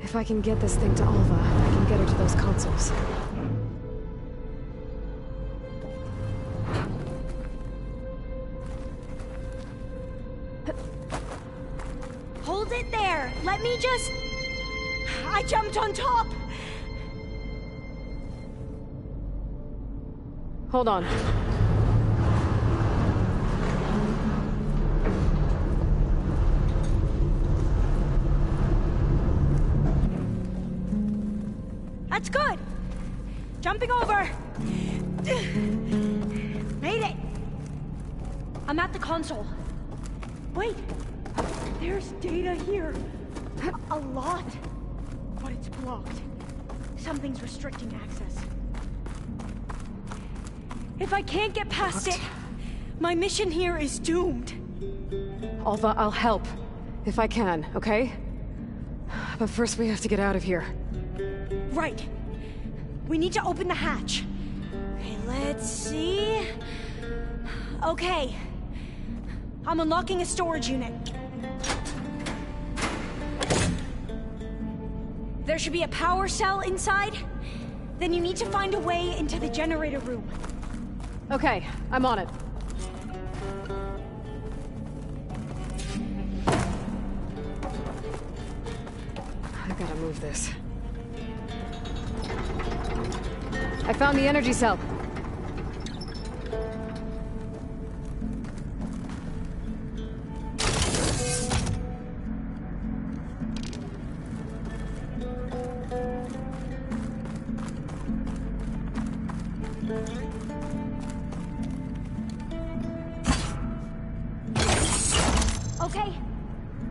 If I can get this thing to Alva, I can get her to those consoles. Hold it there! Let me just... I jumped on top! Hold on. That's good! Jumping over! Made it! I'm at the console. Wait! There's data here. A lot. But it's blocked. Something's restricting access. If I can't get past it, my mission here is doomed. Alva, I'll help. If I can, okay? But first we have to get out of here. Right. We need to open the hatch. Okay, let's see... Okay. I'm unlocking a storage unit. There should be a power cell inside. Then you need to find a way into the generator room. Okay, I'm on it. I gotta move this. I found the energy cell. Okay,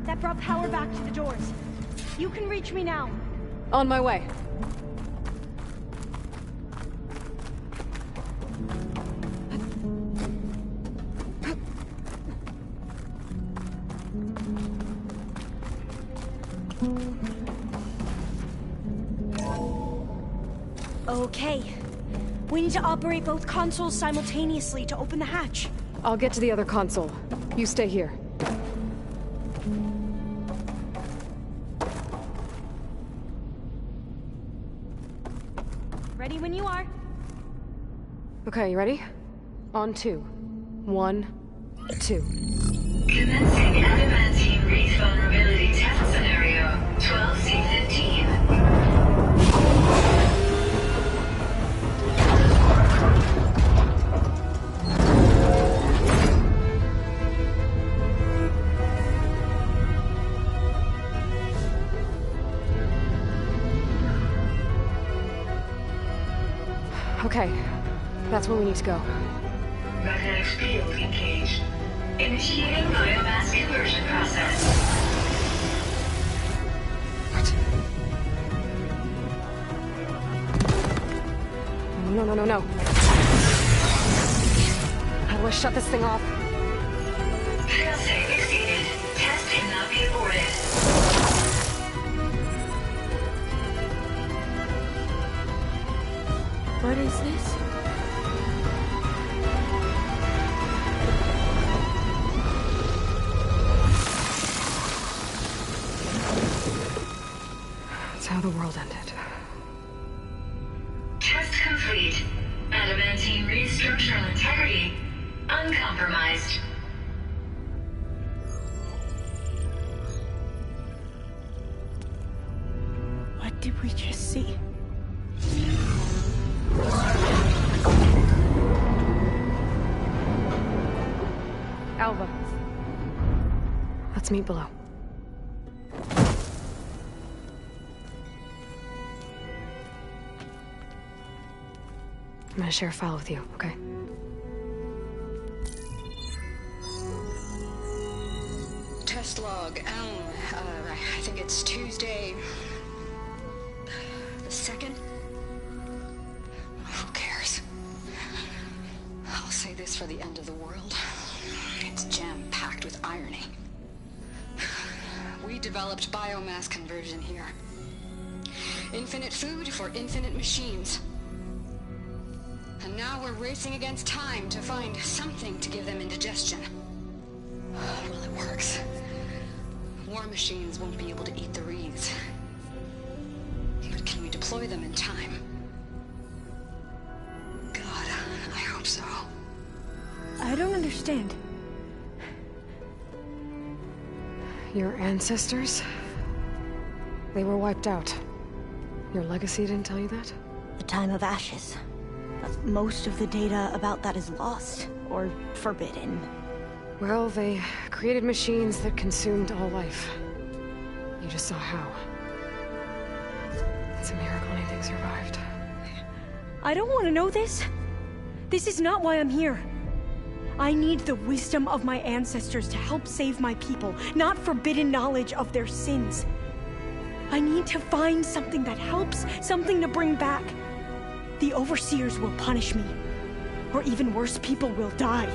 that brought power back to the doors. You can reach me now. On my way. Okay. We need to operate both consoles simultaneously to open the hatch. I'll get to the other console. You stay here. Ready when you are. Okay, you ready? On 2. 1, 2. Commencing adamantine wreath vulnerability test scenario 12C15. Okay, that's where we need to go. Magnetic field engaged. Initiating biomass conversion process. What? No. How do I shut this thing off? Failsafe exceeded. Test cannot be aborted. What is this? That's how the world ended. Test complete. Adamantine wreath structural integrity uncompromised. What did we just see? Alva. Let's meet below. I'm gonna share a file with you, okay? Test log, I think it's Tuesday... the 2nd? Who cares? I'll say this for the end of the world. It's jam-packed with irony. We developed biomass conversion here. Infinite food for infinite machines. And now we're racing against time to find something to give them indigestion. Well, it works. War machines won't be able to eat the wreaths. deploy them in time. God, I hope so. I don't understand. Your ancestors? They were wiped out. Your legacy didn't tell you that? The Time of Ashes. But most of the data about that is lost, or forbidden. Well, they created machines that consumed all life. You just saw how. It's a miracle anything survived. I don't want to know this. This is not why I'm here. I need the wisdom of my ancestors to help save my people, not forbidden knowledge of their sins. I need to find something that helps, something to bring back. The Overseers will punish me. Or even worse, people will die.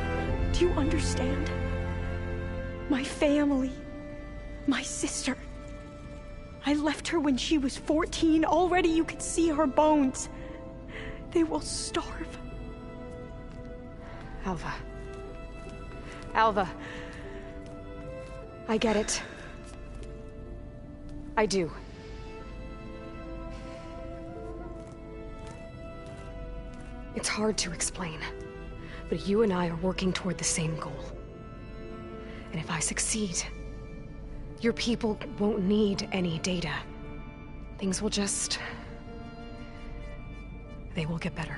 Do you understand? My family. My sister. I left her when she was 14. Already you could see her bones. They will starve. Alva. Alva. I get it. I do. It's hard to explain, but you and I are working toward the same goal. And if I succeed, your people won't need any data. Things will just... they will get better.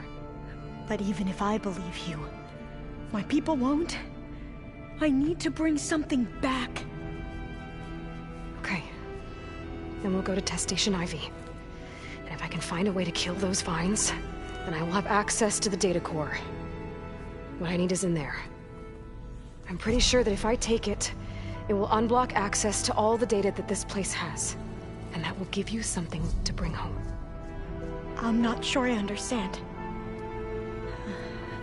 But even if I believe you, my people won't. I need to bring something back. Okay. Then we'll go to Test Station Ivy. And if I can find a way to kill those vines, then I will have access to the data core. What I need is in there. I'm pretty sure that if I take it, it will unblock access to all the data that this place has. And that will give you something to bring home. I'm not sure I understand.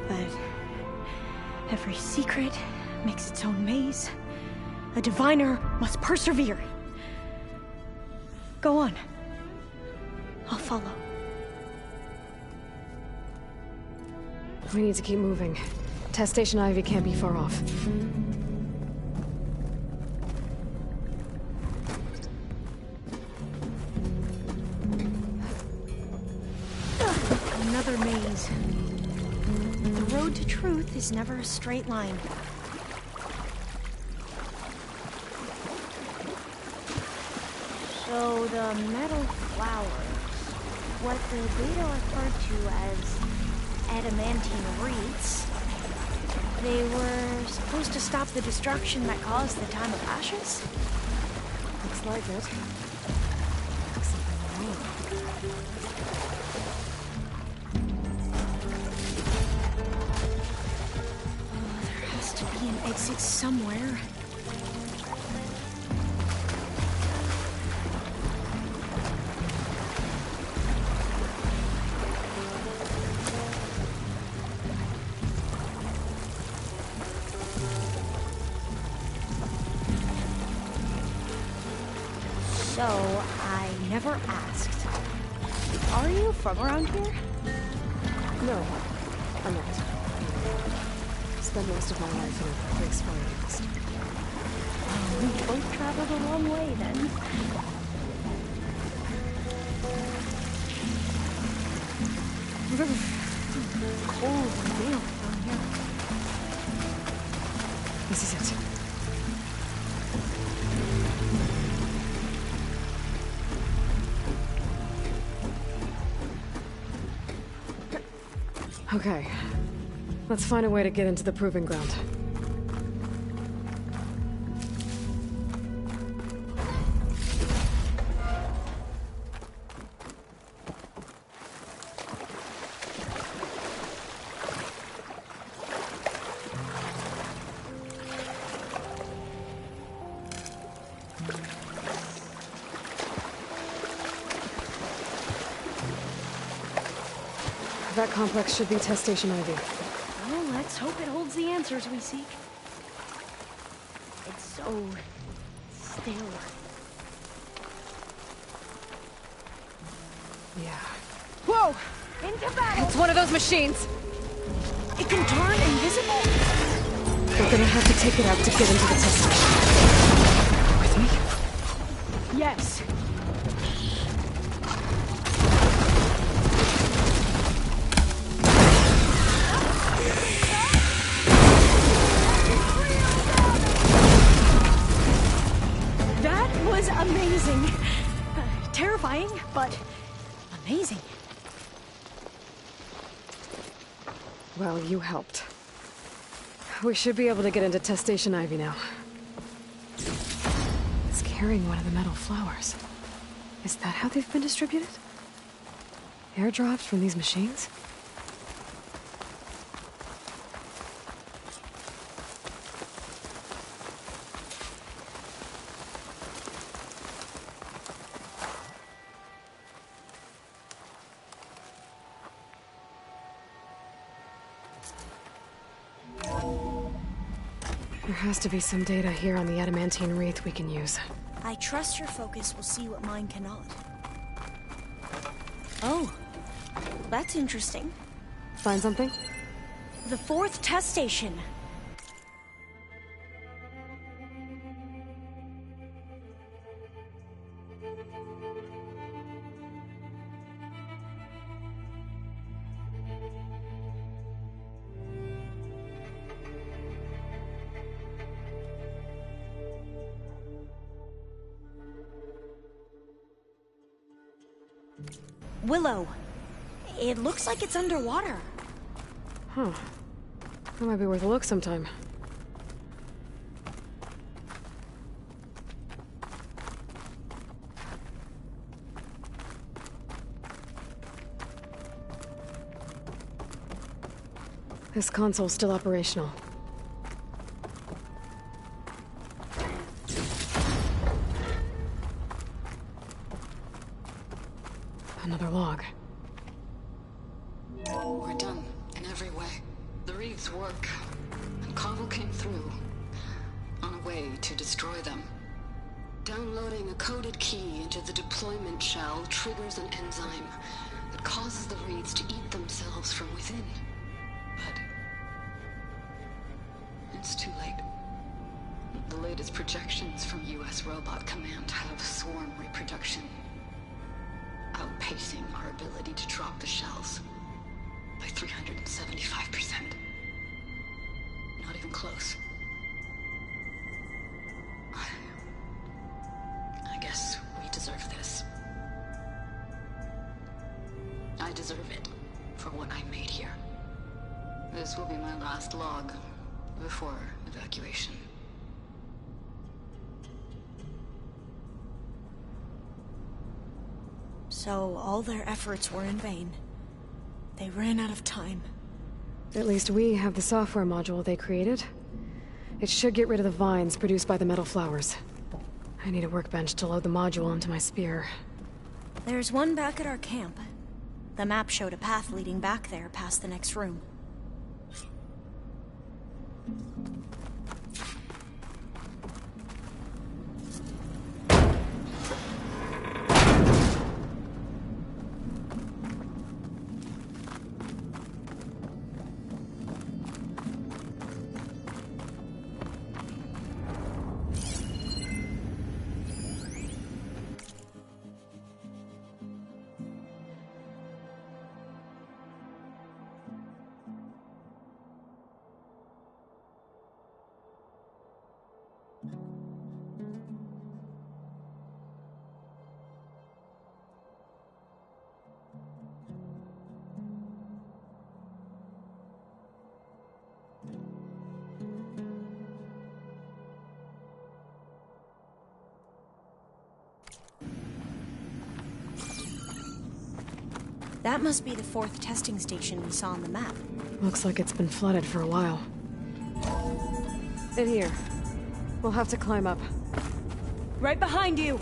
But every secret makes its own maze. A diviner must persevere. Go on. I'll follow. We need to keep moving. Test Station Ivy can't be far off. Another maze. The road to truth is never a straight line. So the metal flowers, what the data referred to as adamantine wreaths, they were supposed to stop the destruction that caused the Time of Ashes? Looks like it. Something wrong. There has to be an exit somewhere. So, I never asked. Are you from around here? No, I'm not. Spent most of my life in a pre-exploring past. We both traveled a long way then. Cold and damp down here. This is it. Okay. Let's find a way to get into the proving ground. That complex should be Test Station Ivy. Well, let's hope it holds the answers we seek. It's so still. Yeah. Whoa! Into battle! It's one of those machines! It can turn invisible! We're gonna have to take it out to get into the test station. With me? Yes. was amazing. Terrifying, but amazing. Well, you helped. We should be able to get into Test Station Ivy now. It's carrying one of the metal flowers. Is that how they've been distributed? Airdropped from these machines? There has to be some data here on the adamantine wreath we can use. I trust your focus will see what mine cannot. Oh, that's interesting. Find something? The 4th test station. Willow. It looks like it's underwater. Huh. That might be worth a look sometime. This console's still operational. Another log. We're done, in every way. The wreaths work, and Cobble came through, on a way to destroy them. Downloading a coded key into the deployment shell triggers an enzyme that causes the wreaths to eat themselves from within. But it's too late. The latest projections from US Robot Command have swarm reproduction outpacing our ability to drop the shells by 375%. Not even close. I guess we deserve this. I deserve it for what I made here. This will be my last log before evacuation. So all their efforts were in vain. They ran out of time. At least we have the software module they created. It should get rid of the vines produced by the metal flowers. I need a workbench to load the module into my spear. There's one back at our camp. The map showed a path leading back there past the next room. That must be the 4th testing station we saw on the map. Looks like it's been flooded for a while. In here. We'll have to climb up. Right behind you!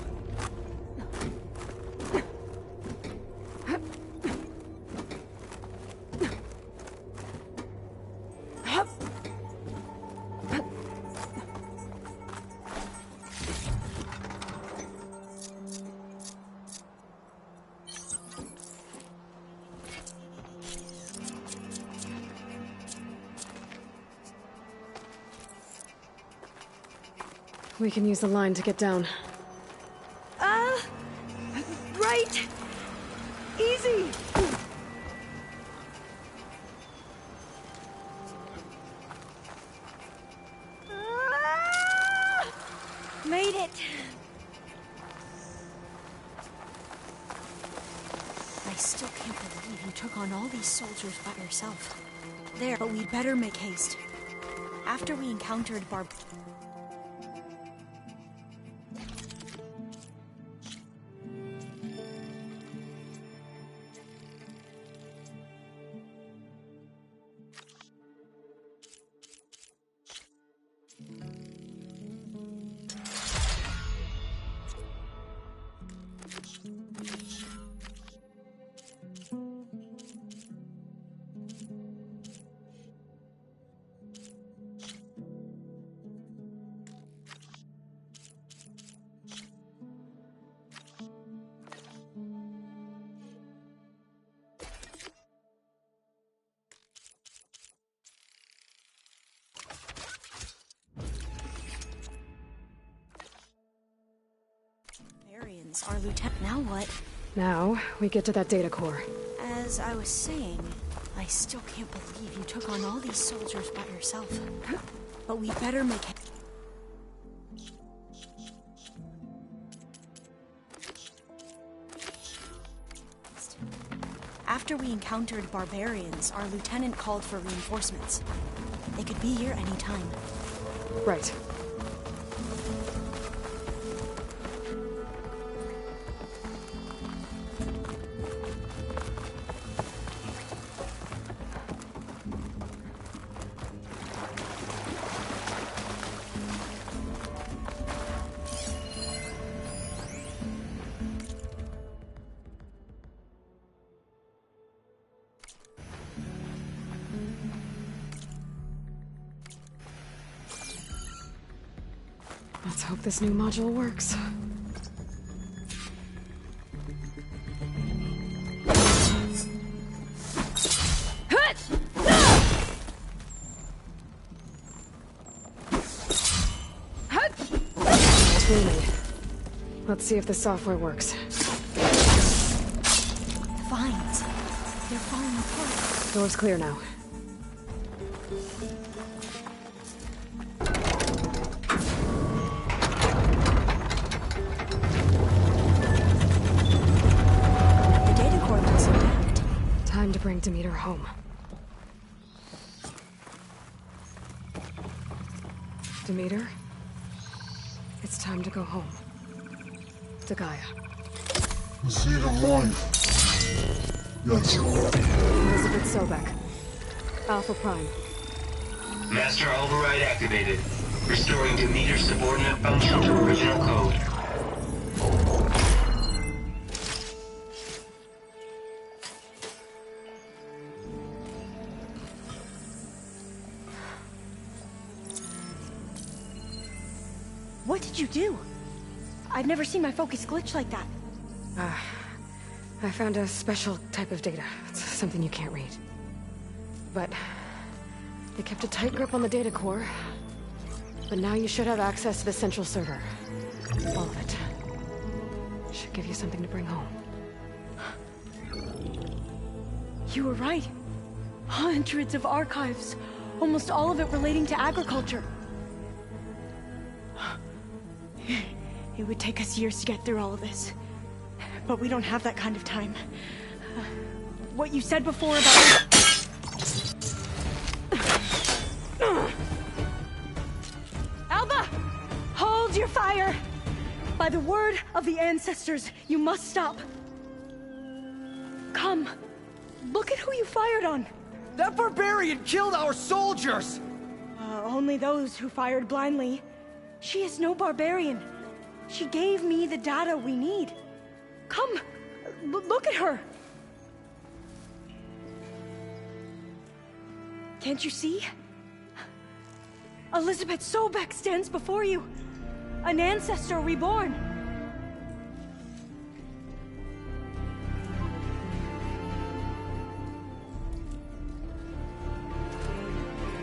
We can use the line to get down. Right! Easy! Made it! still can't believe you took on all these soldiers by yourself. There, but we'd better make haste. After we encountered barbarians, our lieutenant. Now what? Now, we get to that data core. As I was saying, I still can't believe you took on all these soldiers by yourself. But we'd better make it. After we encountered barbarians, our lieutenant called for reinforcements. They could be here any time. Right. Let's hope this new module works. Let's see if the software works. The vines. They're falling apart. Door's clear now. Time to bring Demeter home. Demeter, it's time to go home. To Gaia. See the light. Yes. Elizabeth Sobek. Alpha Prime. Master override activated. Restoring Demeter's subordinate function to original code. What did you do? I've never seen my focus glitch like that. I found a special type of data. It's something you can't read. But they kept a tight grip on the data core. But now you should have access to the central server. All of it. Should give you something to bring home. You were right. Hundreds of archives. Almost all of it relating to agriculture. It would take us years to get through all of this. But we don't have that kind of time. What you said before about... Alba! Hold your fire! By the word of the ancestors, you must stop. Come. Look at who you fired on. That barbarian killed our soldiers! Only those who fired blindly. She is no barbarian. She gave me the data we need. Come, look at her. Can't you see? Elizabeth Sobek stands before you. An ancestor reborn.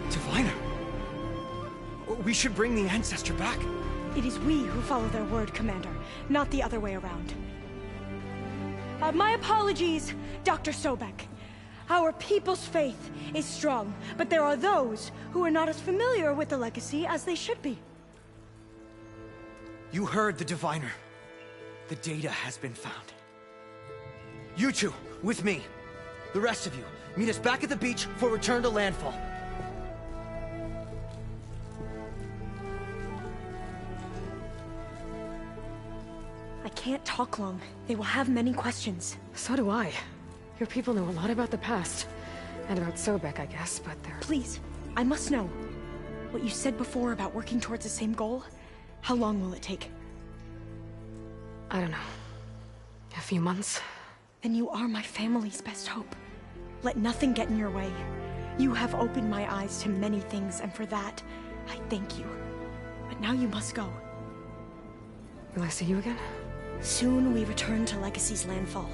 Diviner! We should bring the ancestor back. It is we who follow their word, Commander, not the other way around. My apologies, Dr. Sobek. Our people's faith is strong, but there are those who are not as familiar with the legacy as they should be. You heard the Diviner. The data has been found. You two, With me. The rest of you, meet us back at the beach for return to landfall. I can't talk long. They will have many questions. So do I. Your people know a lot about the past. And about Sobek, I guess, but they're... Please, I must know. What you said before about working towards the same goal, how long will it take? I don't know. A few months? Then you are my family's best hope. Let nothing get in your way. You have opened my eyes to many things, and for that, I thank you. But now you must go. Will I see you again? Soon we return to Legacy's landfall.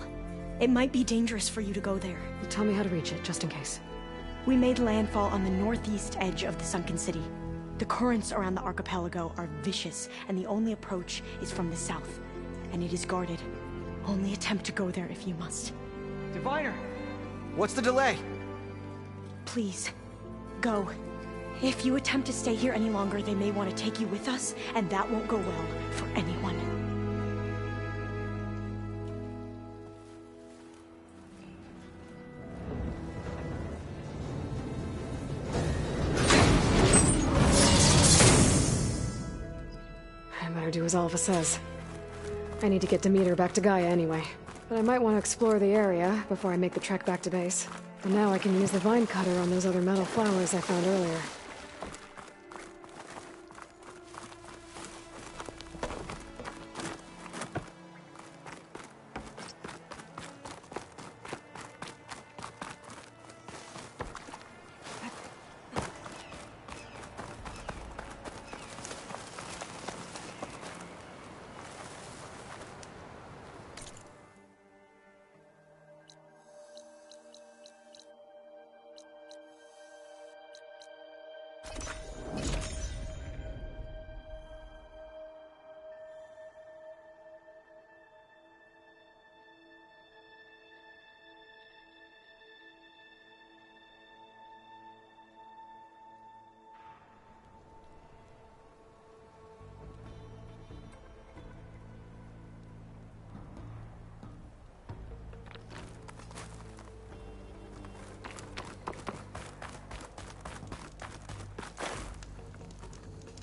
It might be dangerous for you to go there. Well, tell me how to reach it, just in case. We made landfall on the northeast edge of the sunken city. The currents around the archipelago are vicious, and the only approach is from the south. And it is guarded. Only attempt to go there if you must. Diviner! What's the delay? Please, go. If you attempt to stay here any longer, they may want to take you with us, and that won't go well for anyone. I better do as Alva says. I need to get Demeter back to Gaia anyway. But I might want to explore the area before I make the trek back to base. And now I can use the vine cutter on those other metal flowers I found earlier.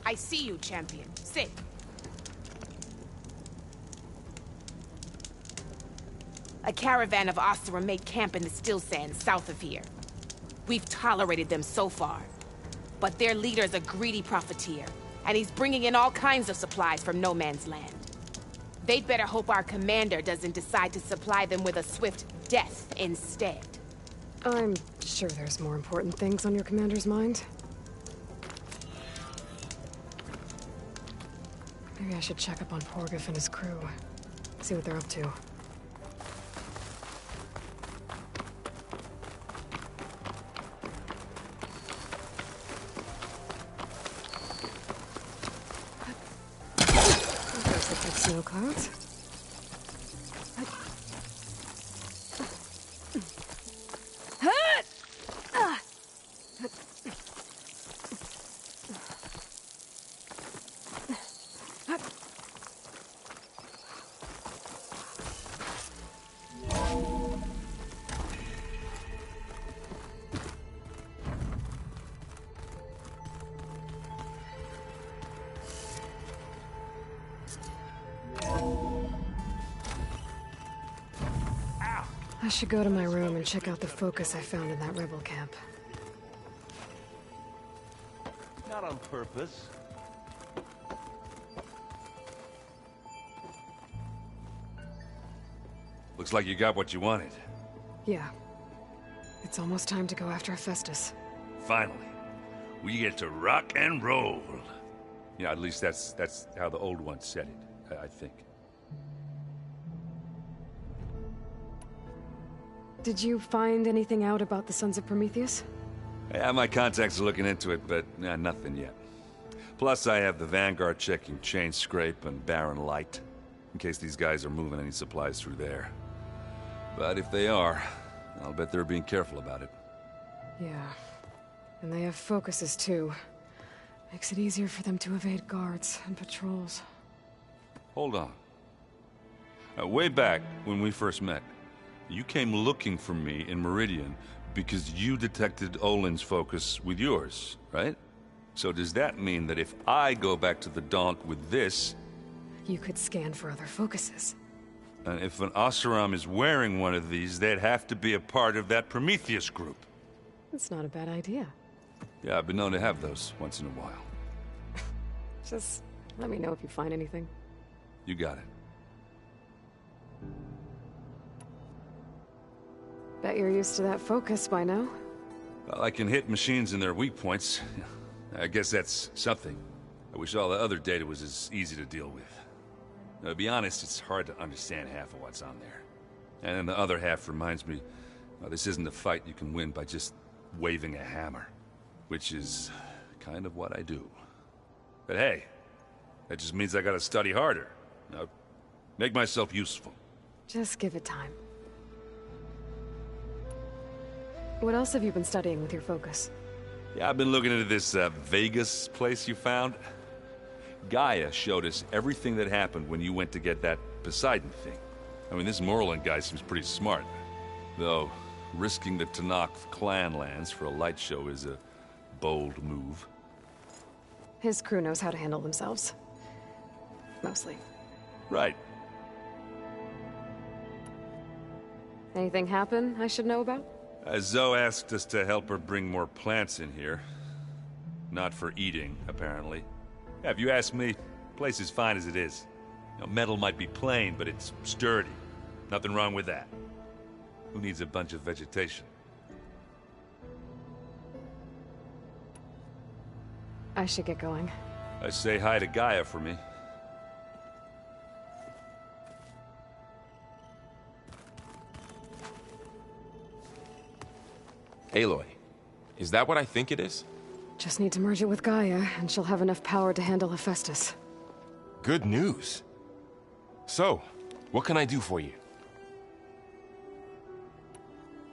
I see you, champion. Sit. A caravan of Oseram made camp in the still sands south of here. We've tolerated them so far. But their leader's a greedy profiteer, and he's bringing in all kinds of supplies from no man's land. They'd better hope our commander doesn't decide to supply them with a swift death instead. I'm sure there's more important things on your commander's mind. Maybe I should check up on Porgif and his crew. See what they're up to. There's the big snow clouds. I should go to my room and check out the focus I found in that rebel camp. Not on purpose. Looks like you got what you wanted. Yeah. It's almost time to go after Hephaestus. Finally. We get to rock and roll. Yeah, at least that's how the old one said it, I think. Did you find anything out about the Sons of Prometheus? Yeah, my contacts are looking into it, but nothing yet. Plus, I have the Vanguard checking Chain Scrape and Barren Light, in case these guys are moving any supplies through there. But if they are, I'll bet they're being careful about it. Yeah. And they have focuses, too. Makes it easier for them to evade guards and patrols. Hold on. Way back, when we first met, You came looking for me in Meridian because you detected Olin's focus with yours, right? So does that mean that if I go back to the Donk with this... You could scan for other focuses. And if an Oseram is wearing one of these, they'd have to be a part of that Prometheus group. That's not a bad idea. Yeah, I've been known to have those once in a while. Just let me know if you find anything. You got it. Bet you're used to that focus by now. Well, I can hit machines in their weak points. I guess that's something. I wish all the other data was as easy to deal with. Now, to be honest, it's hard to understand half of what's on there. And then the other half reminds me, well, this isn't a fight you can win by just waving a hammer. Which is kind of what I do. But hey, that just means I gotta study harder. Now, make myself useful. Just give it time. What else have you been studying with your focus? Yeah, I've been looking into this Vegas place you found. Gaia showed us everything that happened when you went to get that Poseidon thing. I mean, this Morlun guy seems pretty smart. Though, risking the Tenakth clan lands for a light show is a bold move. His crew knows how to handle themselves. Mostly. Right. Anything happen I should know about? Zoe asked us to help her bring more plants in here. Not for eating, apparently. Yeah, if you ask me, the place is fine as it is. You know, metal might be plain, but it's sturdy. Nothing wrong with that. Who needs a bunch of vegetation? I should get going. Say hi to Gaia for me. Aloy, is that what I think it is? Just need to merge it with Gaia, and she'll have enough power to handle Hephaestus. Good news. So, what can I do for you?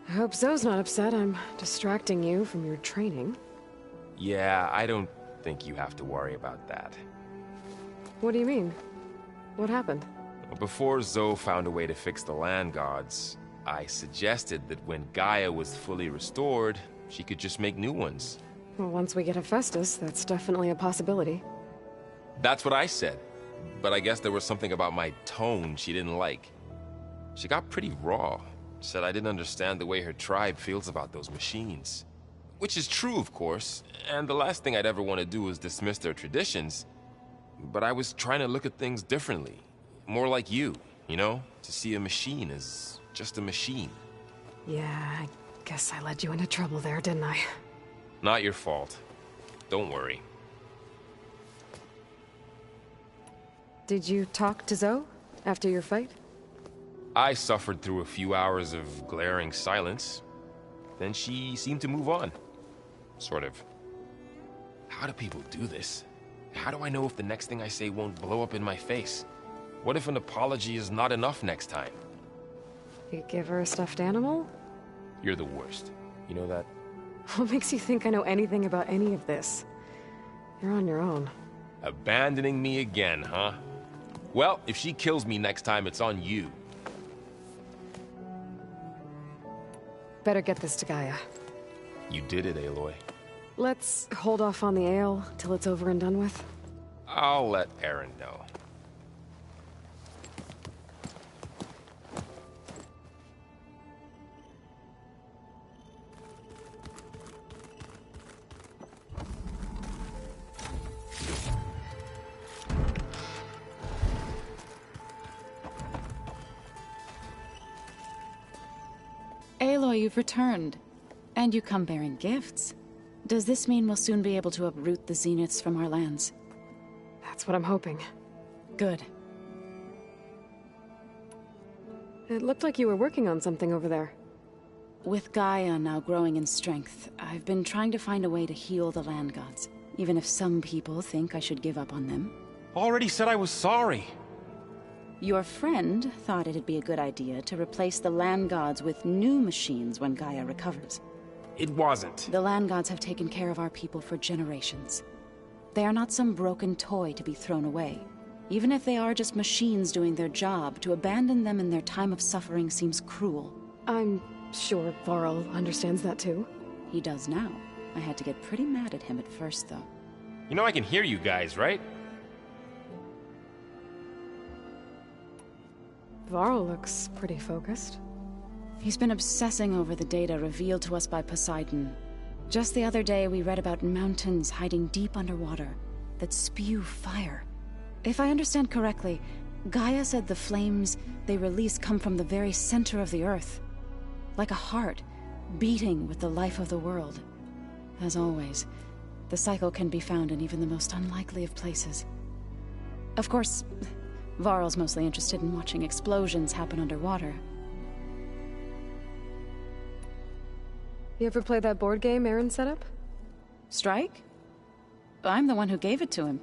I hope Zoe's not upset I'm distracting you from your training. Yeah, I don't think you have to worry about that. What do you mean? What happened? Before Zoe found a way to fix the land gods, I suggested that when Gaia was fully restored, she could just make new ones. Well, once we get Hephaestus, that's definitely a possibility. That's what I said, but I guess there was something about my tone she didn't like. She got pretty raw, said I didn't understand the way her tribe feels about those machines. Which is true, of course, and the last thing I'd ever want to do is dismiss their traditions. But I was trying to look at things differently. More like you know? To see a machine as just a machine. Yeah, I guess I led you into trouble there, didn't I? Not your fault. Don't worry. Did you talk to Zoe after your fight? I suffered through a few hours of glaring silence. Then she seemed to move on. Sort of. How do people do this? How do I know if the next thing I say won't blow up in my face? What if an apology is not enough next time? You give her a stuffed animal? You're the worst. You know that? What makes you think I know anything about any of this? You're on your own. Abandoning me again, huh? Well, if she kills me next time, it's on you. Better get this to Gaia. You did it, Aloy. Let's hold off on the ale till it's over and done with. I'll let Aaron know. Aloy, you've returned. And you come bearing gifts. Does this mean we'll soon be able to uproot the Zeniths from our lands? That's what I'm hoping. Good. It looked like you were working on something over there. With Gaia now growing in strength, I've been trying to find a way to heal the land gods, even if some people think I should give up on them. Already said I was sorry. Your friend thought it'd be a good idea to replace the land gods with new machines when Gaia recovers. It wasn't. The land gods have taken care of our people for generations. They are not some broken toy to be thrown away. Even if they are just machines doing their job, to abandon them in their time of suffering seems cruel. I'm sure Varl understands that too. He does now. I had to get pretty mad at him at first, though. You know I can hear you guys, right? Varl looks pretty focused. He's been obsessing over the data revealed to us by Poseidon. Just the other day, we read about mountains hiding deep underwater that spew fire. If I understand correctly, Gaia said the flames they release come from the very center of the Earth. Like a heart, beating with the life of the world. As always, the cycle can be found in even the most unlikely of places. Of course, Varl's mostly interested in watching explosions happen underwater. You ever play that board game Aaron set up? Strike? I'm the one who gave it to him.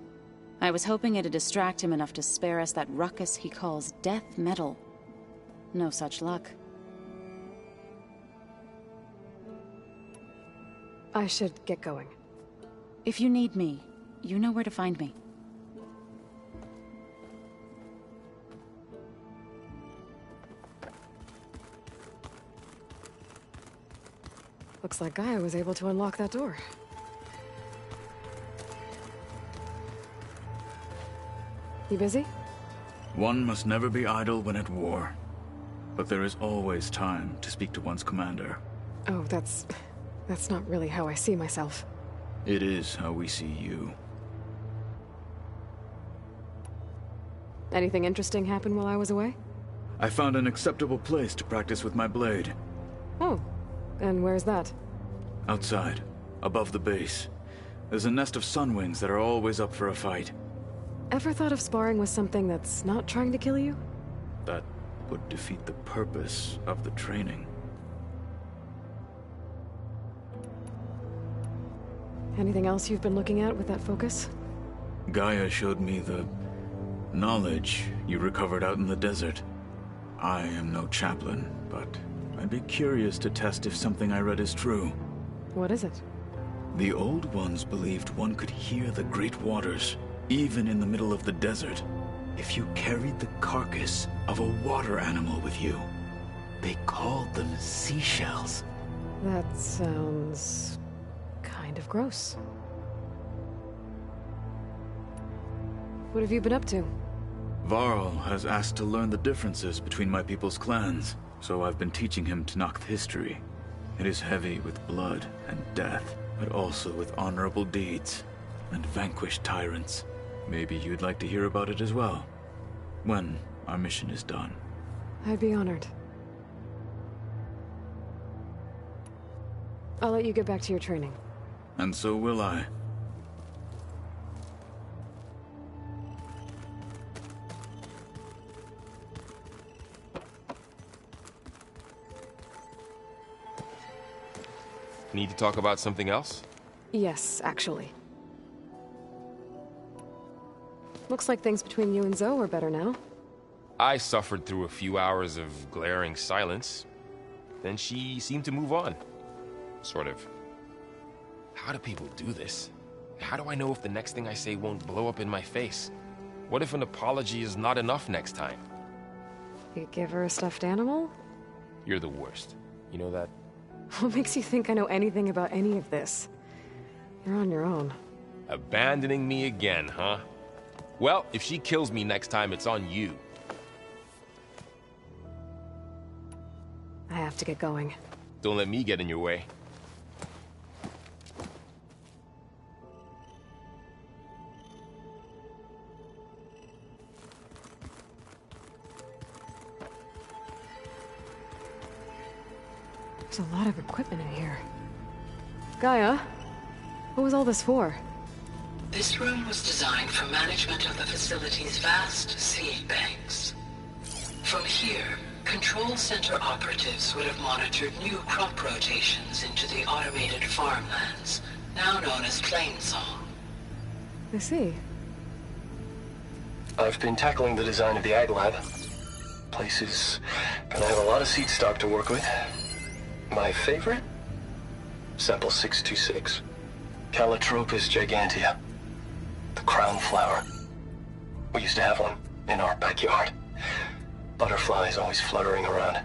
I was hoping it'd distract him enough to spare us that ruckus he calls death metal. No such luck. I should get going. If you need me, you know where to find me. Looks like Gaia was able to unlock that door. You busy? One must never be idle when at war. But there is always time to speak to one's commander. Oh, that's not really how I see myself. It is how we see you. Anything interesting happen while I was away? I found an acceptable place to practice with my blade. Oh, and where's that? Outside, above the base. There's a nest of sunwings that are always up for a fight. Ever thought of sparring with something that's not trying to kill you? That would defeat the purpose of the training. Anything else you've been looking at with that focus? Gaia showed me the knowledge you recovered out in the desert. I am no chaplain, but I'd be curious to test if something I read is true. What is it? The Old Ones believed one could hear the great waters, even in the middle of the desert, if you carried the carcass of a water animal with you. They called them seashells. That sounds kind of gross. What have you been up to? Varl has asked to learn the differences between my people's clans, so I've been teaching him Tenakth history. It is heavy with blood and death, but also with honorable deeds and vanquished tyrants. Maybe you'd like to hear about it as well, when our mission is done. I'd be honored. I'll let you get back to your training. And so will I. Need to talk about something else? Yes, actually. Looks like things between you and Zoe are better now. I suffered through a few hours of glaring silence. Then she seemed to move on. Sort of. How do people do this? How do I know if the next thing I say won't blow up in my face? What if an apology is not enough next time? You give her a stuffed animal? You're the worst. You know that? What makes you think I know anything about any of this? You're on your own. Abandoning me again, huh? Well, if she kills me next time, it's on you. I have to get going. Don't let me get in your way. There's a lot of equipment in here. Gaia, what was all this for? This room was designed for management of the facility's vast seed banks. From here, Control Center operatives would have monitored new crop rotations into the automated farmlands, now known as Plainsong. I see. I've been tackling the design of the Ag Lab. Place is gonna have a lot of seed stock to work with. My favorite? Sample 626. Calotropis gigantea. The crown flower. We used to have one in our backyard. Butterflies always fluttering around.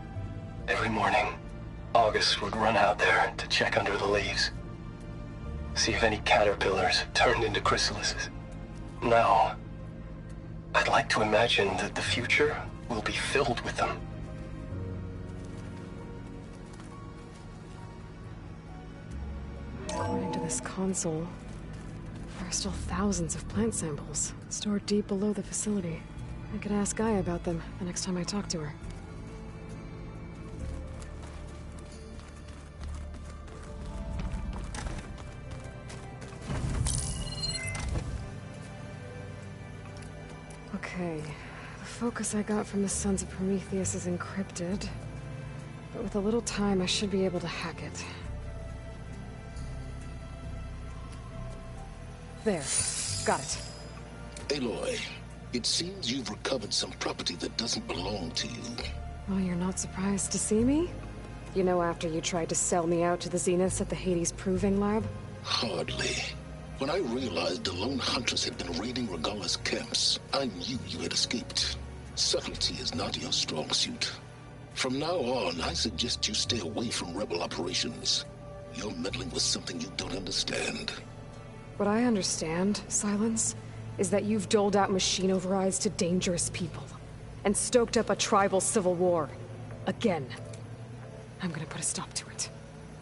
Every morning, August would run out there to check under the leaves. See if any caterpillars turned into chrysalises. Now, I'd like to imagine that the future will be filled with them. According to this console, there are still thousands of plant samples stored deep below the facility. I could ask Gaia about them the next time I talk to her. Okay, the focus I got from the Sons of Prometheus is encrypted, but with a little time I should be able to hack it. There. Got it. Aloy, it seems you've recovered some property that doesn't belong to you. Well, you're not surprised to see me? You know, after you tried to sell me out to the Zeniths at the Hades Proving Lab? Hardly. When I realized the lone hunters had been raiding Regalla's camps, I knew you had escaped. Subtlety is not your strong suit. From now on, I suggest you stay away from rebel operations. You're meddling with something you don't understand. What I understand, Silence, is that you've doled out machine overrides to dangerous people, and stoked up a tribal civil war. Again. I'm gonna put a stop to it.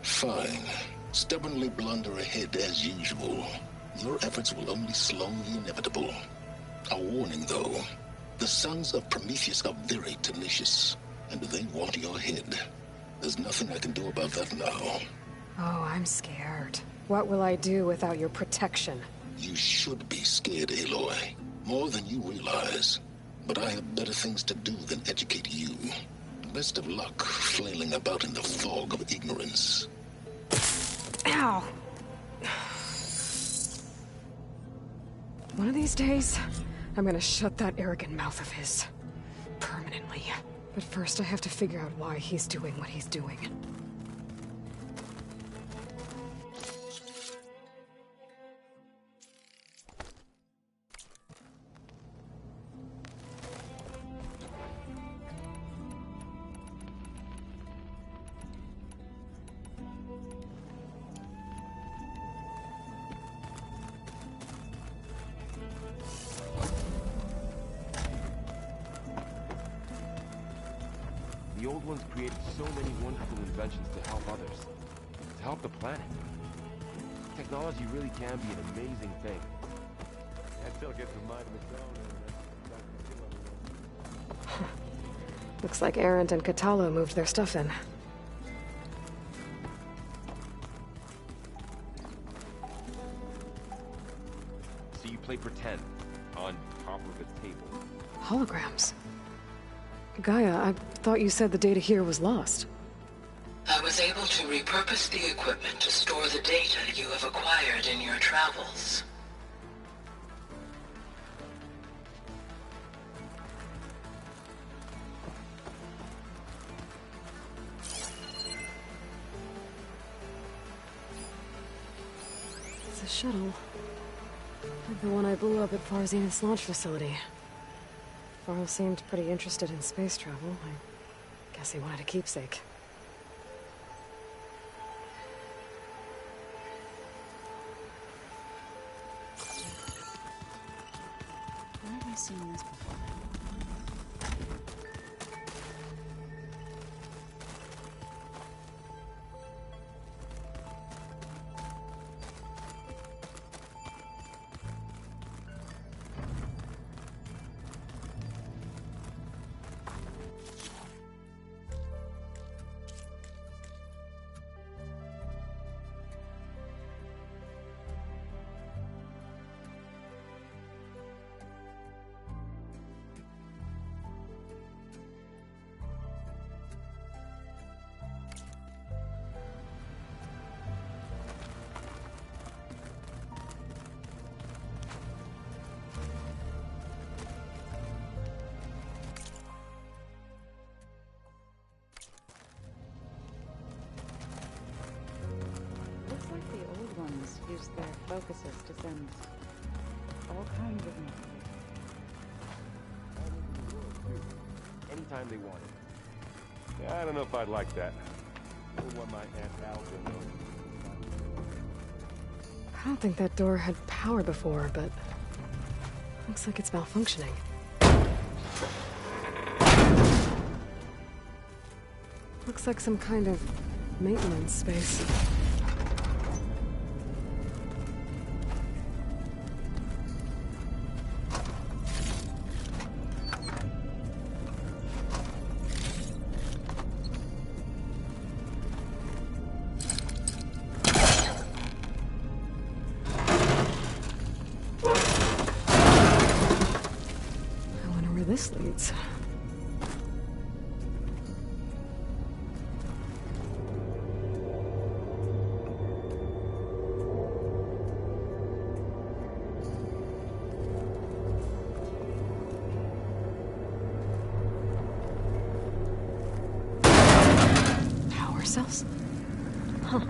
Fine. Stubbornly blunder ahead as usual. Your efforts will only slow the inevitable. A warning, though. The Sons of Prometheus are very tenacious, and they want your head. There's nothing I can do about that now. Oh, I'm scared. What will I do without your protection? You should be scared, Aloy. More than you realize. But I have better things to do than educate you. Best of luck flailing about in the fog of ignorance. Ow! One of these days, I'm gonna shut that arrogant mouth of his. Permanently. But first I have to figure out why he's doing what he's doing. The old ones created so many wonderful inventions to help others. To help the planet. Technology really can be an amazing thing. I still get to mind of Looks like Arendt and Katalo moved their stuff in. So you play pretend on top of a table. Holograms. Gaia, I thought you said the data here was lost. I was able to repurpose the equipment to store the data you have acquired in your travels. It's a shuttle. Like the one I blew up at Far Zenith's launch facility. Varl seemed pretty interested in space travel. I guess he wanted a keepsake. Where have I seen this before? Use their focuses to send all kinds of messages. Anytime they wanted. I don't know if I'd like that. I want my Aunt Alga knows. I don't think that door had power before, but looks like it's malfunctioning. Looks like some kind of maintenance space. This leads. Power cells? Huh.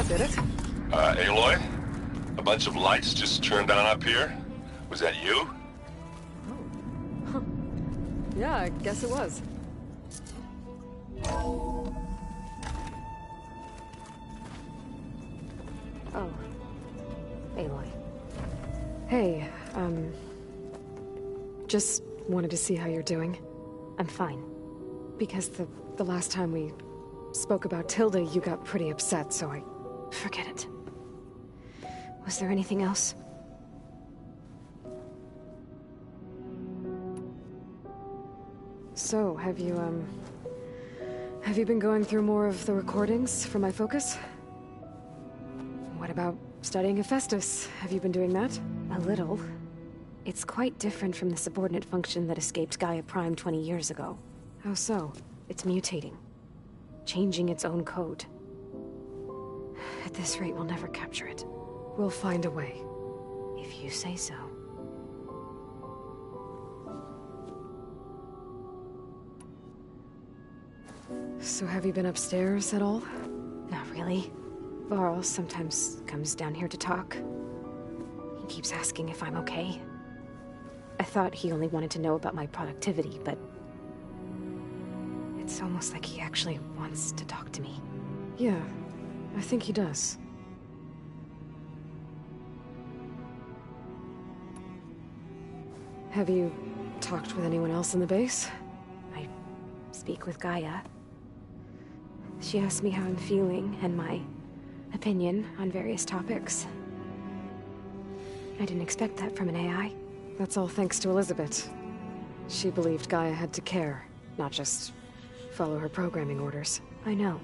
Did it? Aloy? A bunch of lights just turned on up here? Was that you? Huh. Yeah, I guess it was. Oh. Aloy. Hey, just wanted to see how you're doing. I'm fine. Because the last time we spoke about Tilda, you got pretty upset, so I... Forget it. Was there anything else? So, have you been going through more of the recordings for my focus? What about studying Hephaestus? Have you been doing that? A little. It's quite different from the subordinate function that escaped Gaia Prime 20 years ago. How so? It's mutating. Changing its own code. At this rate, we'll never capture it. We'll find a way. If you say so. So have you been upstairs at all? Not really. Varl sometimes comes down here to talk. He keeps asking if I'm okay. I thought he only wanted to know about my productivity, but... it's almost like he actually wants to talk to me. Yeah. I think he does. Have you talked with anyone else in the base? I speak with Gaia. She asked me how I'm feeling and my opinion on various topics. I didn't expect that from an AI. That's all thanks to Elizabeth. She believed Gaia had to care, not just follow her programming orders. I know.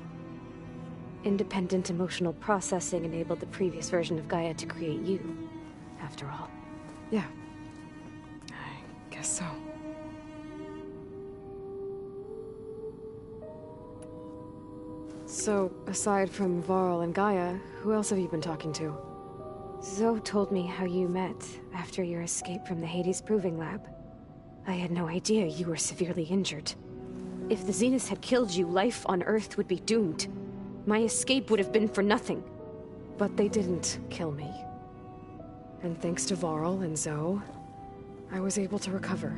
Independent emotional processing enabled the previous version of Gaia to create you, after all. Yeah. I guess so. So, aside from Varl and Gaia, who else have you been talking to? Zoe told me how you met after your escape from the Hades Proving Lab. I had no idea you were severely injured. If the Zeniths had killed you, life on Earth would be doomed. My escape would have been for nothing. But they didn't kill me. And thanks to Varl and Zoe, I was able to recover.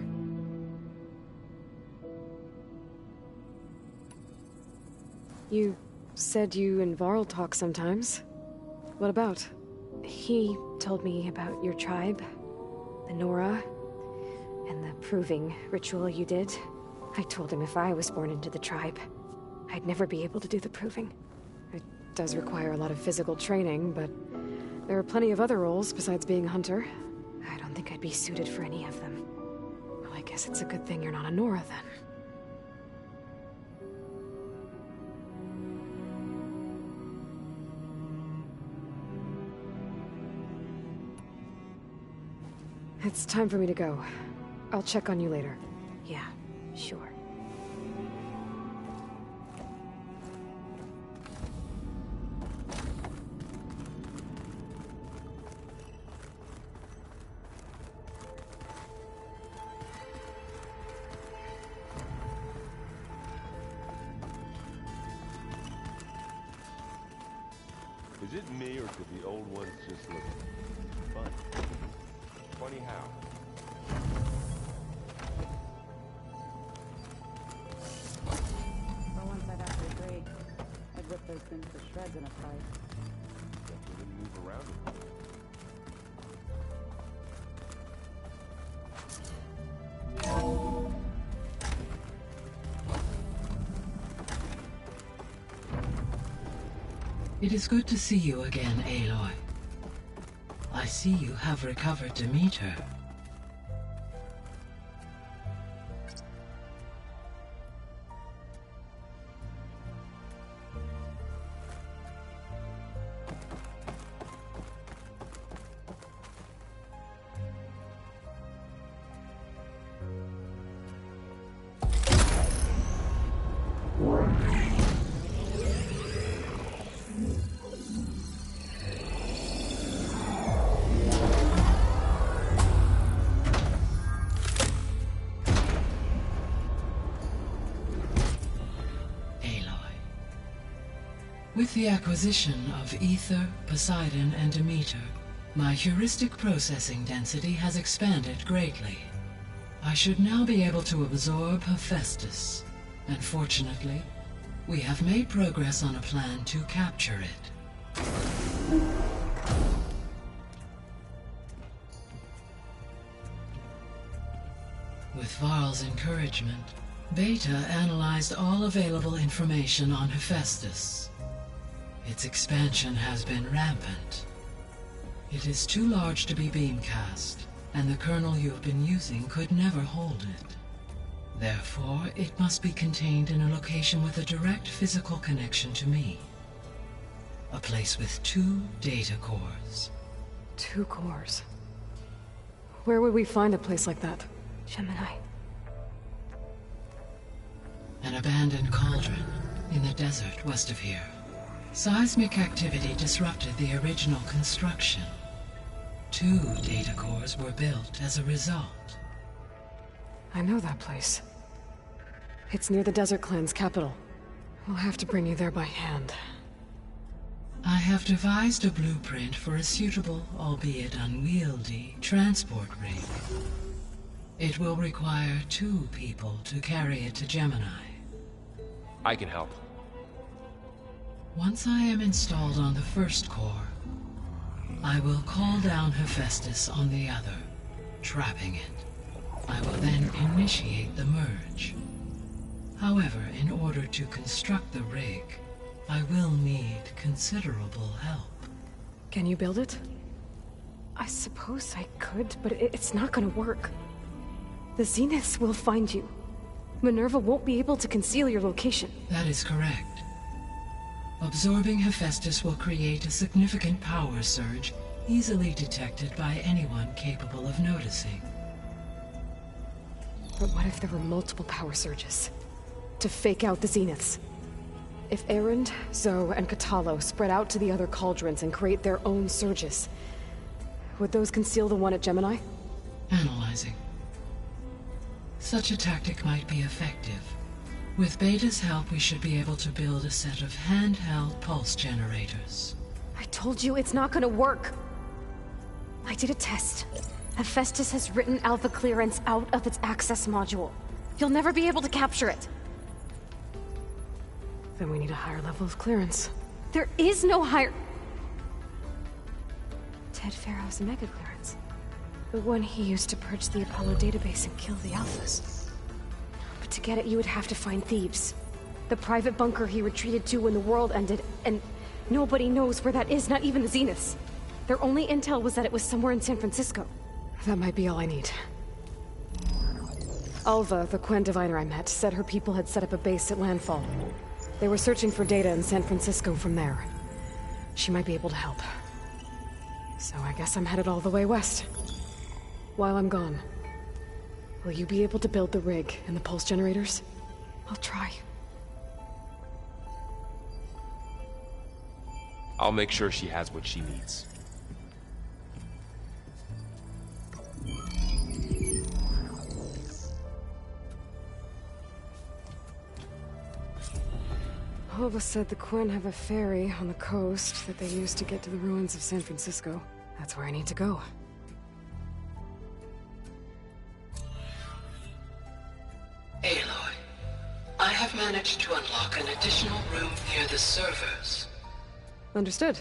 You said you and Varl talk sometimes. What about? He told me about your tribe, the Nora, and the proving ritual you did. I told him if I was born into the tribe, I'd never be able to do the proving. It does require a lot of physical training, but There are plenty of other roles besides being a hunter. I don't think I'd be suited for any of them. Well, I guess it's a good thing you're not a Nora, then. It's time for me to go. I'll check on you later. Yeah, sure. Is it me, or did the old ones just look fun? Funny how? For once I'd have to agree. I'd rip those things to shreds in a fight. Definitely didn't move around it. It is good to see you again, Aloy. I see you have recovered Demeter. With the acquisition of Ether, Poseidon, and Demeter, my heuristic processing density has expanded greatly. I should now be able to absorb Hephaestus, and fortunately, we have made progress on a plan to capture it. With Varl's encouragement, Beta analyzed all available information on Hephaestus. Its expansion has been rampant. It is too large to be beamcast, and the kernel you've been using could never hold it. Therefore, it must be contained in a location with a direct physical connection to me. A place with 2 data cores. 2 cores? Where would we find a place like that? Gemini. An abandoned cauldron in the desert west of here. Seismic activity disrupted the original construction. 2 data cores were built as a result. I know that place. It's near the Desert Clan's capital. We'll have to bring you there by hand. I have devised a blueprint for a suitable, albeit unwieldy, transport rig. It will require 2 people to carry it to Gemini. I can help. Once I am installed on the first core, I will call down Hephaestus on the other, trapping it. I will then initiate the merge. However, in order to construct the rig, I will need considerable help. Can you build it? I suppose I could, but it's not gonna work. The Zeniths will find you. Minerva won't be able to conceal your location. That is correct. Absorbing Hephaestus will create a significant power surge, easily detected by anyone capable of noticing. But what if there were multiple power surges? To fake out the Zeniths? If Erend, Zoe, and Kotallo spread out to the other cauldrons and create their own surges, would those conceal the one at Gemini? Analyzing. Such a tactic might be effective. With Beta's help, we should be able to build a set of handheld pulse generators. I told you it's not gonna work! I did a test. Hephaestus has written Alpha clearance out of its access module. You'll never be able to capture it. Then we need a higher level of clearance. There is no higher... Ted Farrow's mega clearance. The one he used to purge the Apollo database and kill the Alphas. But to get it, you would have to find Thebes. The private bunker he retreated to when the world ended, and nobody knows where that is, not even the Zeniths. Their only intel was that it was somewhere in San Francisco. That might be all I need. Alva, the Quen diviner I met, said her people had set up a base at Landfall. They were searching for data in San Francisco from there. She might be able to help. So I guess I'm headed all the way west. While I'm gone, will you be able to build the rig and the pulse generators? I'll try. I'll make sure she has what she needs. Alva said the Quen have a ferry on the coast that they use to get to the ruins of San Francisco. That's where I need to go. Aloy, I have managed to unlock an additional room near the servers. Understood.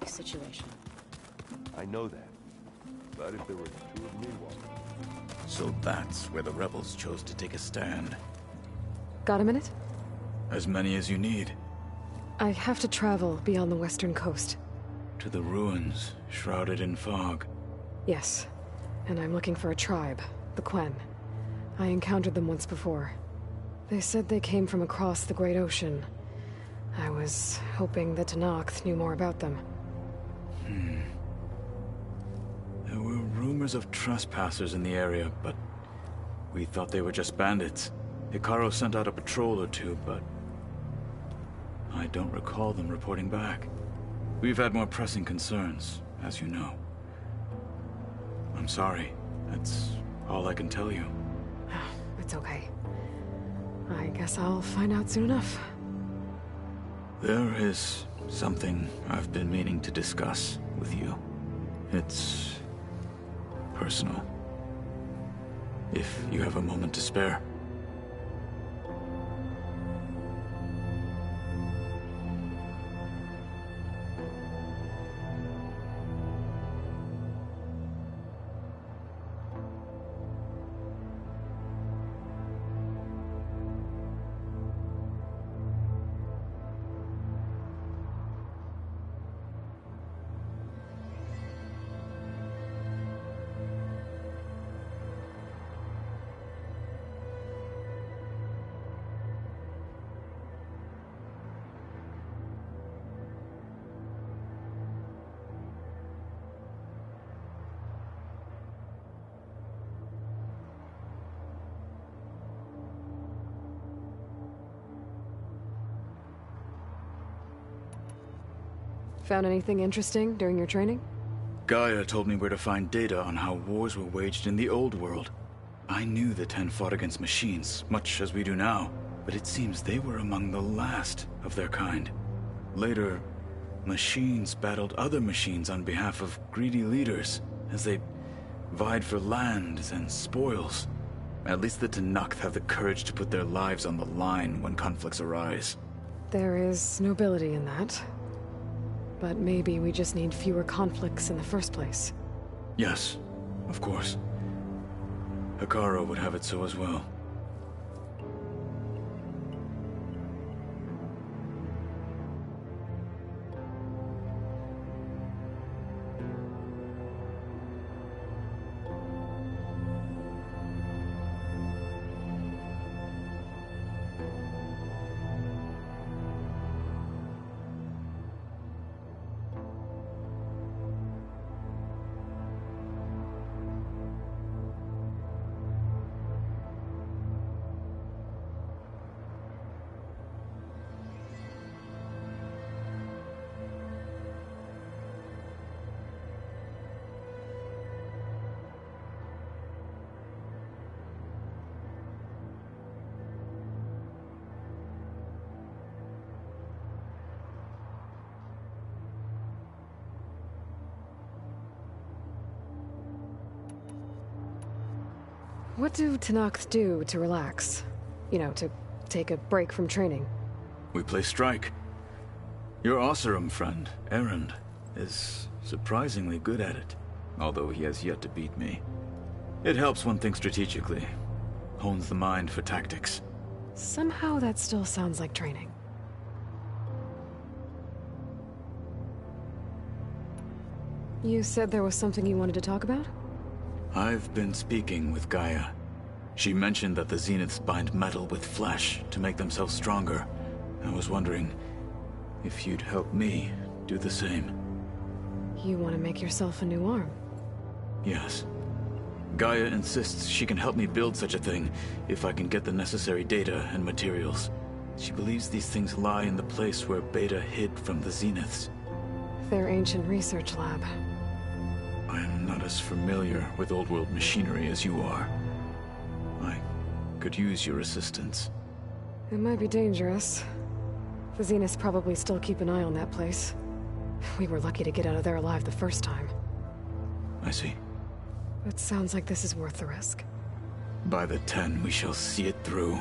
safe situation. I know that. But if there were two of me walking... So that's where the rebels chose to take a stand. Got a minute? As many as you need. I have to travel beyond the western coast. To the ruins, shrouded in fog. Yes. And I'm looking for a tribe, the Quen. I encountered them once before. They said they came from across the Great Ocean. I was hoping that Tenakth knew more about them. There were rumors of trespassers in the area, but we thought they were just bandits. Hekarro sent out a patrol or two, but I don't recall them reporting back. We've had more pressing concerns, as you know. I'm sorry. That's all I can tell you. It's okay. I guess I'll find out soon enough. There is something I've been meaning to discuss with you. It's personal. If you have a moment to spare. Found anything interesting during your training? Gaia told me where to find data on how wars were waged in the old world. I knew the Ten fought against machines, much as we do now, but it seems they were among the last of their kind. Later, machines battled other machines on behalf of greedy leaders, as they vied for lands and spoils. At least the Tenakth have the courage to put their lives on the line when conflicts arise. There is nobility in that. But maybe we just need fewer conflicts in the first place. Yes, of course. Hekarro would have it so as well. What do Tenakth do to relax? You know, to take a break from training? We play strike. Your Oseram friend, Erend, is surprisingly good at it, although he has yet to beat me. It helps one think strategically, hones the mind for tactics. Somehow that still sounds like training. You said there was something you wanted to talk about? I've been speaking with Gaia. She mentioned that the Zeniths bind metal with flesh to make themselves stronger. I was wondering if you'd help me do the same. You want to make yourself a new arm? Yes. Gaia insists she can help me build such a thing if I can get the necessary data and materials. She believes these things lie in the place where Beta hid from the Zeniths. Their ancient research lab. I am not as familiar with old-world machinery as you are. I could use your assistance. It might be dangerous. The Zeniths probably still keep an eye on that place. We were lucky to get out of there alive the first time. I see. It sounds like this is worth the risk. By the 10, we shall see it through.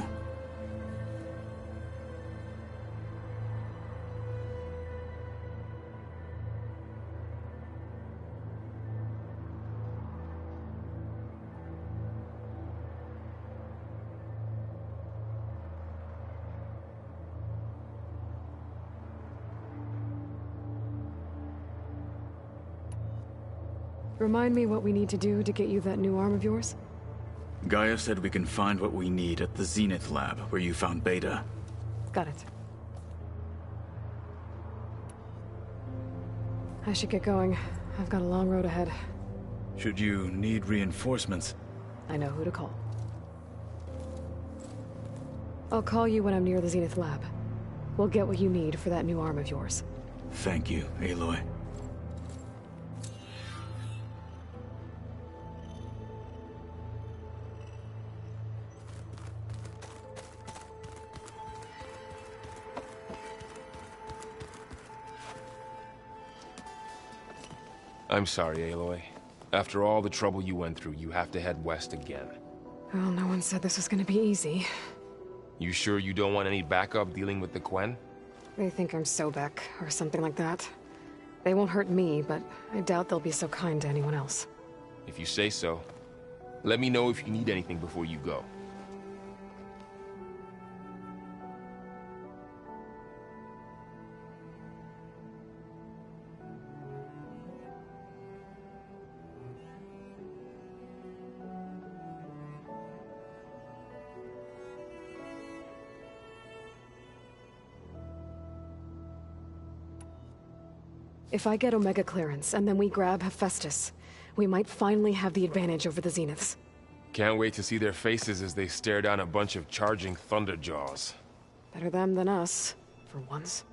Remind me what we need to do to get you that new arm of yours? Gaia said we can find what we need at the Zenith lab, where you found Beta. Got it. I should get going. I've got a long road ahead. Should you need reinforcements? I know who to call. I'll call you when I'm near the Zenith lab. We'll get what you need for that new arm of yours. Thank you, Aloy. I'm sorry, Aloy. After all the trouble you went through, you have to head west again. Well, no one said this was gonna be easy. You sure you don't want any backup dealing with the Quen? They think I'm Sobek, or something like that. They won't hurt me, but I doubt they'll be so kind to anyone else. If you say so. Let me know if you need anything before you go. If I get Omega clearance, and then we grab Hephaestus, we might finally have the advantage over the Zeniths. Can't wait to see their faces as they stare down a bunch of charging Thunderjaws. Better them than us, for once.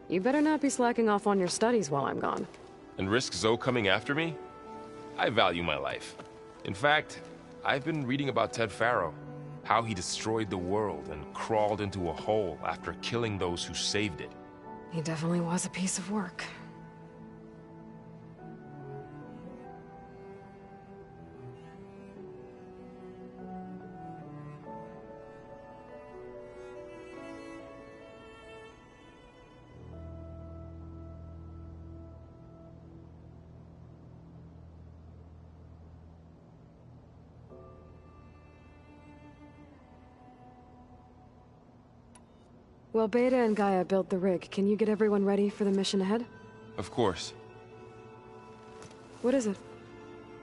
You better not be slacking off on your studies while I'm gone. And risk Zoe coming after me? I value my life. In fact, I've been reading about Ted Faro. How he destroyed the world and crawled into a hole after killing those who saved it. He definitely was a piece of work. Well, Beta and Gaia built the rig. Can you get everyone ready for the mission ahead? Of course. What is it?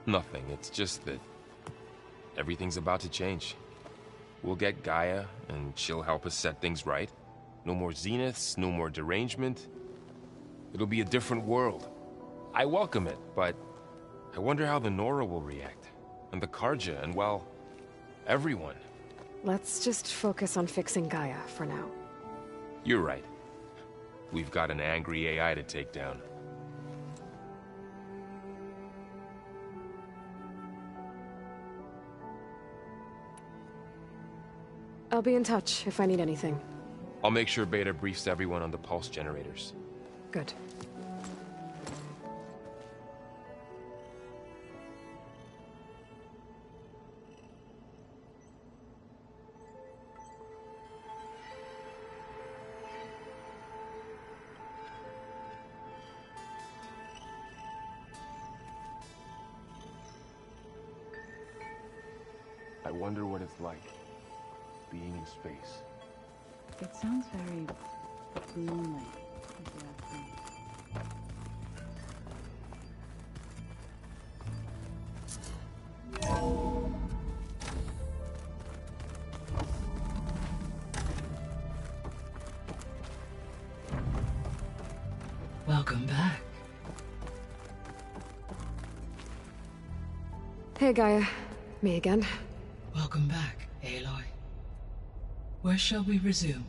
Nothing. It's just that everything's about to change. We'll get Gaia, and she'll help us set things right. No more Zeniths, no more derangement. It'll be a different world. I welcome it, but I wonder how the Nora will react. And the Carja, and well, everyone. Let's just focus on fixing Gaia for now. You're right. We've got an angry AI to take down. I'll be in touch if I need anything. I'll make sure Beta briefs everyone on the pulse generators. Good. I wonder what it's like, being in space. It sounds very lonely, if you ask me. Welcome back. Hey, Gaia. Me again. Welcome back, Aloy. Where shall we resume?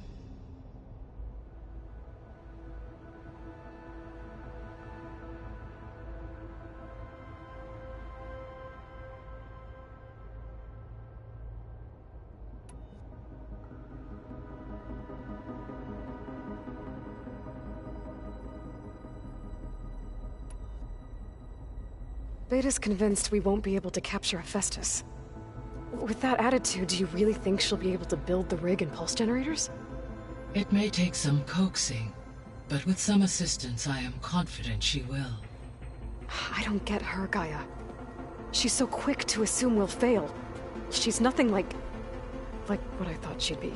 Beta's convinced we won't be able to capture Hephaestus. With that attitude, do you really think she'll be able to build the rig and pulse generators? It may take some coaxing, but with some assistance, I am confident she will. I don't get her, Gaia. She's so quick to assume we'll fail. She's nothing like what I thought she'd be.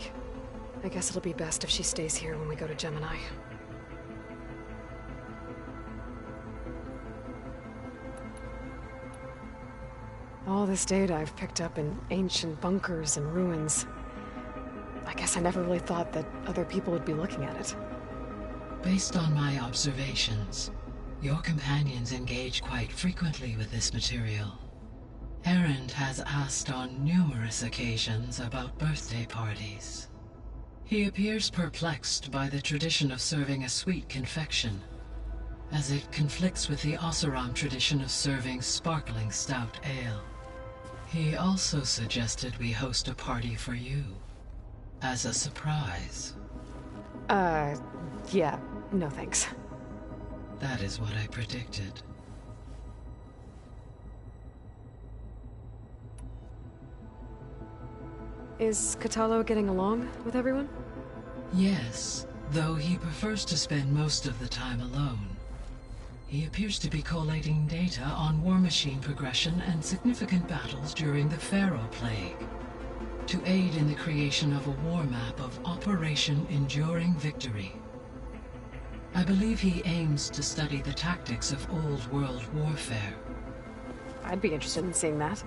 I guess it'll be best if she stays here when we go to Gemini. All this data I've picked up in ancient bunkers and ruins. I guess I never really thought that other people would be looking at it. Based on my observations, your companions engage quite frequently with this material. Erend has asked on numerous occasions about birthday parties. He appears perplexed by the tradition of serving a sweet confection, as it conflicts with the Oseram tradition of serving sparkling stout ale. He also suggested we host a party for you, as a surprise. Yeah, no thanks. That is what I predicted. Is Kotallo getting along with everyone? Yes, though he prefers to spend most of the time alone. He appears to be collating data on war machine progression and significant battles during the Pharaoh Plague, to aid in the creation of a war map of Operation Enduring Victory. I believe he aims to study the tactics of Old World warfare. I'd be interested in seeing that.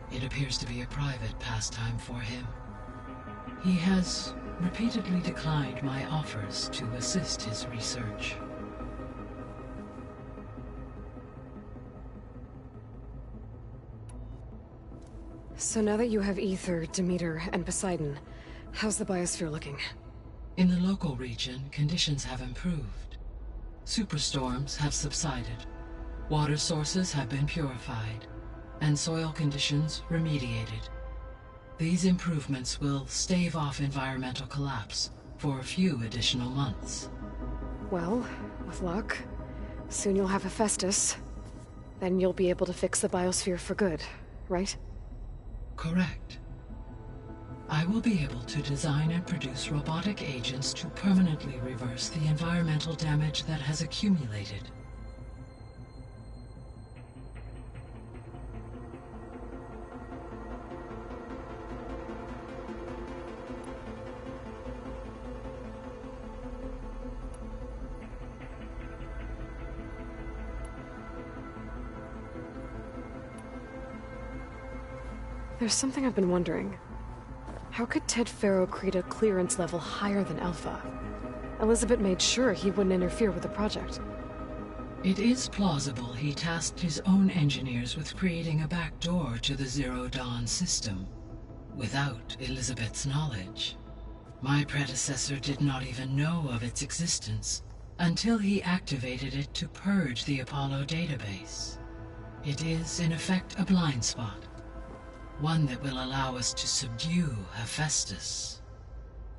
It appears to be a private pastime for him. He has repeatedly declined my offers to assist his research. So now that you have Aether, Demeter, and Poseidon, how's the biosphere looking? In the local region, conditions have improved. Superstorms have subsided, water sources have been purified, and soil conditions remediated. These improvements will stave off environmental collapse for a few additional months. Well, with luck, soon you'll have Hephaestus. Then you'll be able to fix the biosphere for good, right? Correct. I will be able to design and produce robotic agents to permanently reverse the environmental damage that has accumulated. There's something I've been wondering. How could Ted Faro create a clearance level higher than Alpha? Elizabeth made sure he wouldn't interfere with the project. It is plausible he tasked his own engineers with creating a backdoor to the Zero Dawn system, without Elizabeth's knowledge. My predecessor did not even know of its existence, until he activated it to purge the Apollo database. It is, in effect, a blind spot. One that will allow us to subdue Hephaestus.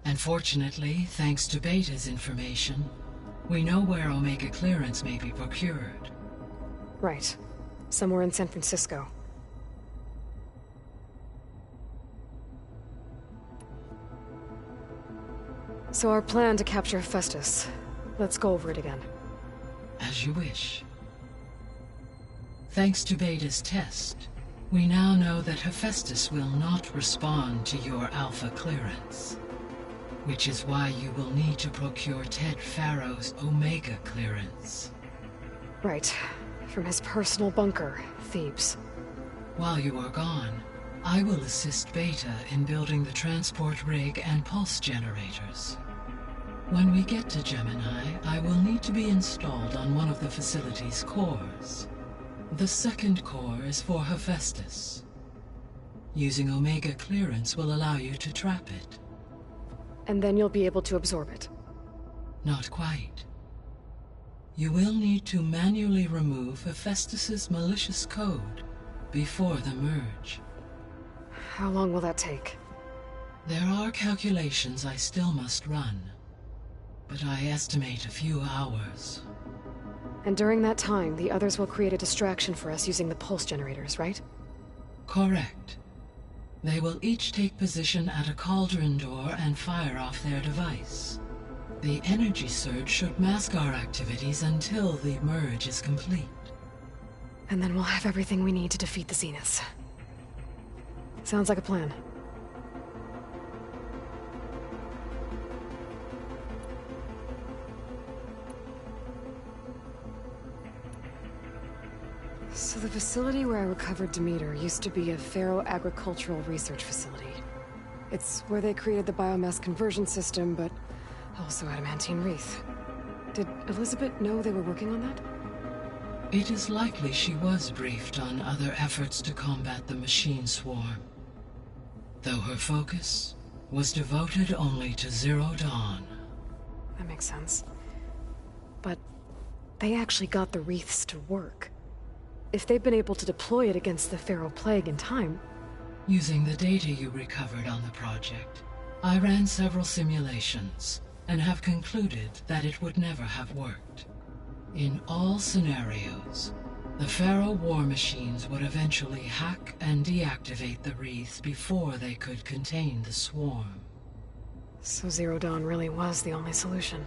And fortunately, thanks to Beta's information, we know where Omega clearance may be procured. Right. Somewhere in San Francisco. So our plan to capture Hephaestus. Let's go over it again. As you wish. Thanks to Beta's test, we now know that Hephaestus will not respond to your Alpha clearance, which is why you will need to procure Ted Faro's Omega clearance. Right. From his personal bunker, Thebes. While you are gone, I will assist Beta in building the transport rig and pulse generators. When we get to Gemini, I will need to be installed on one of the facility's cores. The second core is for Hephaestus. Using Omega clearance will allow you to trap it. And then you'll be able to absorb it. Not quite. You will need to manually remove Hephaestus's malicious code before the merge. How long will that take? There are calculations I still must run, but I estimate a few hours. And during that time, the others will create a distraction for us using the pulse generators, right? Correct. They will each take position at a cauldron door and fire off their device. The energy surge should mask our activities until the merge is complete. And then we'll have everything we need to defeat the Zeniths. Sounds like a plan. So the facility where I recovered Demeter used to be a Faro agricultural research facility. It's where they created the biomass conversion system, but also adamantine wreath. Did Elizabeth know they were working on that? It is likely she was briefed on other efforts to combat the machine swarm, though her focus was devoted only to Zero Dawn. That makes sense. But they actually got the wreaths to work. If they've been able to deploy it against the Faro Plague in time... Using the data you recovered on the project, I ran several simulations and have concluded that it would never have worked. In all scenarios, the Faro war machines would eventually hack and deactivate the wreaths before they could contain the swarm. So Zero Dawn really was the only solution.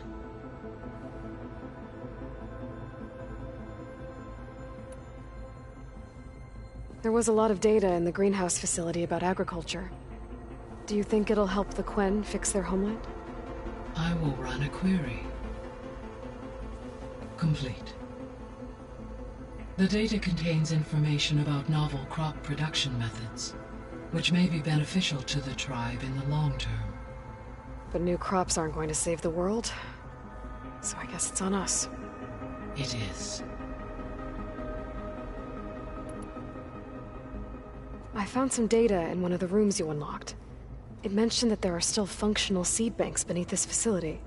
There was a lot of data in the greenhouse facility about agriculture. Do you think it'll help the Quen fix their homeland? I will run a query. Complete. The data contains information about novel crop production methods, which may be beneficial to the tribe in the long term. But new crops aren't going to save the world, so I guess it's on us. It is. I found some data in one of the rooms you unlocked. It mentioned that there are still functional seed banks beneath this facility.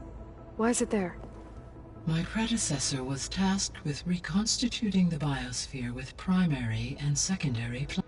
Why is it there? My predecessor was tasked with reconstituting the biosphere with primary and secondary plants.